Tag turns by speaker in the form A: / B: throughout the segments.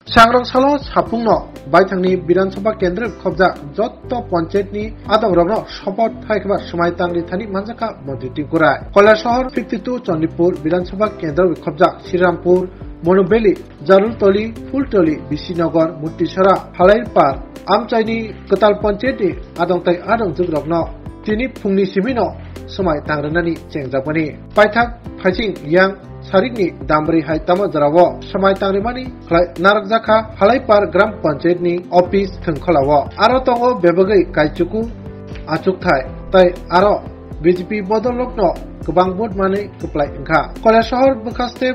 A: सांग्रांसाल साफुंनो बायथांनि विधानसभा केंद्र खबजा जत्त पंचायतनि आदम रगनो शपथ थाइखबा समाय तांनि थानि मानजाखा मन्त्री टिंकुराय कलाशहर 52 चंडीपुर विधानसभा केंद्र खबजा श्रीरामपुर मनुबेली जारुलतली फुलतली बिशीनगर मुट्टिसरा हालाइपार आमचाइनि कताल पंचायतनि आदंताइ आदं जुगरगनो तिनि फुंनि सिमिनो समाय तांग्रानानि चेंजापनि पाइथाक फाइसिं यां सारिकनि दामब्रै हाय तामा जरावो समाय तांग्रिमानि नारकजाखा हालाइपार ग्राम पंचायतनि ऑफिस थंखलावो आरो तंगो बेबगै काइचुकु आचुकथाय ताइ आरो बीजेपी बदलकनो गोबां भोट माने कप्लाय ओंखा कलाशहर बखास्ते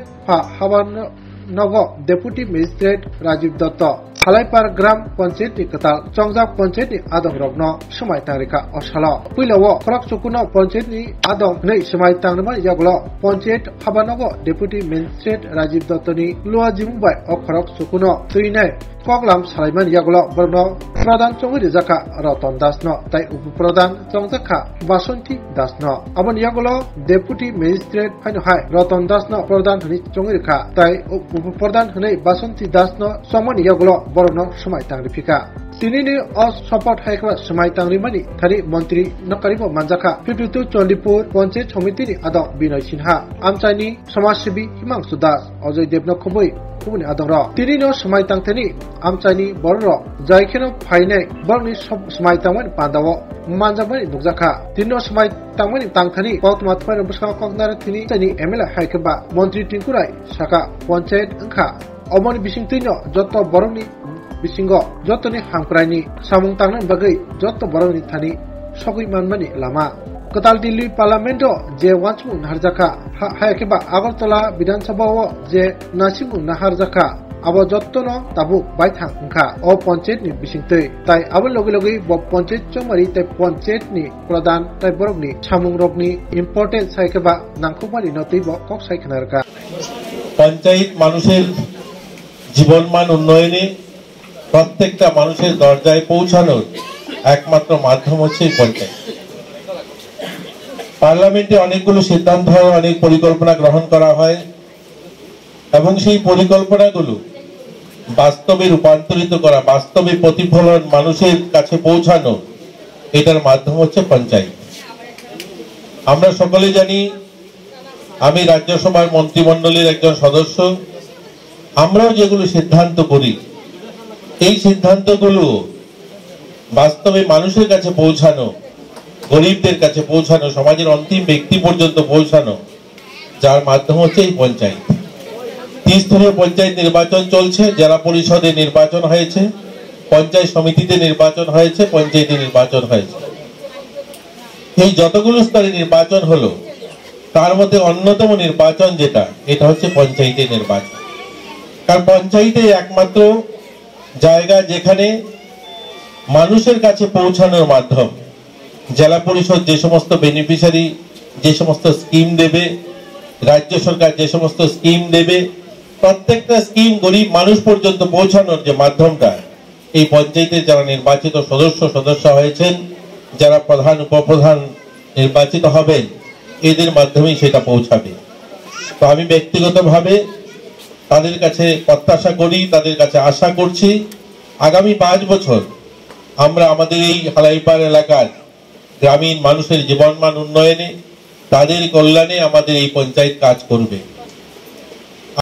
A: हाबानगो डेपुटी मेजिस्ट्रेट राजीव दत्त हालाइपार ग्राम पंचायतनि कताल चंजाक पंचायतनि आदं रगनो समाय तांरिखा असालो पुइलावो खरक सुकुनो पंचायतनि आदं नै समाय तांनमा यागलो पंचायत हाबानगो डेपुटी मेजिस्ट्रेट राजीव दत्तनि लुआ जिमुबाय अ खरक सुकुनो तुइनाय कगलाम सालाइमान यागलो बरनो प्रधान चंगुरि जाखा रतन दासनो ताइ उप प्रधान चंजाखा बासंती दासनो अबन यागलो डेपुटी मेजिस्ट्रेट फाइनो हाय रतन दासनो प्रधान हनि चंगुरिखा ताइ उप प्रधान हनै बासंती दासनो समन यागलो बरनो समाय तांरिफिका तिनिनि शपथ हायखबा समाय तांरिमानि थारि मन्त्री नकारिबो मानजाखा 52 चंडीपुर पंचायत समितिनि आदं बिनय सिन्हा आमचाइनि समाजसेवी हिमांशु दास अजय देवनो खबै खुबुनि आदंर तिनिनो समाय तांथेनि आमचाइनि बररो जायखेनो फाइनाय बरनि समाय तांमोन पान्दावो मानजाबानि नुजाखा तिनिनो समाय तांमोन तांथानि कक्तमात फाइनो बसका ककनार तिनि तानि एमएलए हायखबा मन्त्री टिंकुराय साका पंचायत ओंखा अमनि बिसिंतिनो जत्त बरनि बिसिंग जत्तनि हामक्रायनि सामुं तांनो बागै जत्त बरनि थानि सगै मानमानि लामा कताल दिल्ली पार्लियामेंट जे वाचमु नारजाखा हायकेबा आगरतला विधानसभा जे नासिमु नाहारजाखा आबो जत्तनो ताबु बायथां ओंखा अ पंचायतनि बिसिंतै ताइ आबो लगे लगे ब पंचायत चमारि ताइ पंचायतनि प्रधान ताइ बरगनि सामुं रगनि इम्पोर्टेंट सायकेबा नांखौबानि नतैब कक सायखनारका
B: पंचायत মানুষের জীবনমান উন্নয়নে প্রত্যেকটা মানুষের দরজায় পৌঁছানোর একমাত্র মাধ্যম হচ্ছে পঞ্চায়েত পার্লামেন্টে অনেকগুলো সিদ্ধান্ত হয় অনেক পরিকল্পনা গ্রহণ করা হয় এবং সেই পরিকল্পনাগুলো বাস্তবে রূপান্তরিত করা বাস্তবে প্রতিফলন মানুষের কাছে পৌঁছানো এটার মাধ্যম হচ্ছে পঞ্চায়েত আমরা সকলে জানি আমি রাজ্যসভার মন্ত্রিমণ্ডলের একজন সদস্য আমরাও যেগুলো সিদ্ধান্ত করি এই সিদ্ধান্তগুলো বাস্তবে মানুষের কাছে পৌঁছানো গরিবদের কাছে পৌঁছানো সমাজের অন্তিম ব্যক্তি পর্যন্ত পৌঁছানো যার মাধ্যম হচ্ছে এই পঞ্চায়েত ত্রিস্তরীয় পঞ্চায়েত নির্বাচন চলছে জেলা পরিষদে নির্বাচন হয়েছে পঞ্চায়েত সমিতিতে নির্বাচন হয়েছে পঞ্চায়েতে নির্বাচন হয়েছে এই যতগুলো স্তরে নির্বাচন হলো তার মধ্যে অন্যতম নির্বাচন যেটা এটা হচ্ছে পঞ্চায়েতের নির্বাচন কারণ পঞ্চায়েতে একমাত্র জায়গা যেখানে মানুষের কাছে পৌঁছানোর মাধ্যম জেলা পরিষদ যে সমস্ত বেনিফিশিয়ারি যে সমস্ত স্কিম দেবে রাজ্য সরকার যে সমস্ত স্কিম দেবে প্রত্যেকটা স্কিম গরিব মানুষ পর্যন্ত পৌঁছানোর যে মাধ্যমটা এই পঞ্চায়েতের যারা নির্বাচিত সদস্য হয়েছেন যারা প্রধান উপপ্রধান নির্বাচিত হবেন এদের মাধ্যমেই সেটা পৌঁছাবে তো আমি ব্যক্তিগতভাবে তাদের কাছে প্রত্যাশা করি তাদের কাছে আশা করছি আগামী 5 বছর আমরা আমাদের এই হালাইপার এলাকার গ্রামীণ মানুষের জীবনমান উন্নয়নে তাদের কল্যাণে আমাদের এই পঞ্চায়েত কাজ করবে।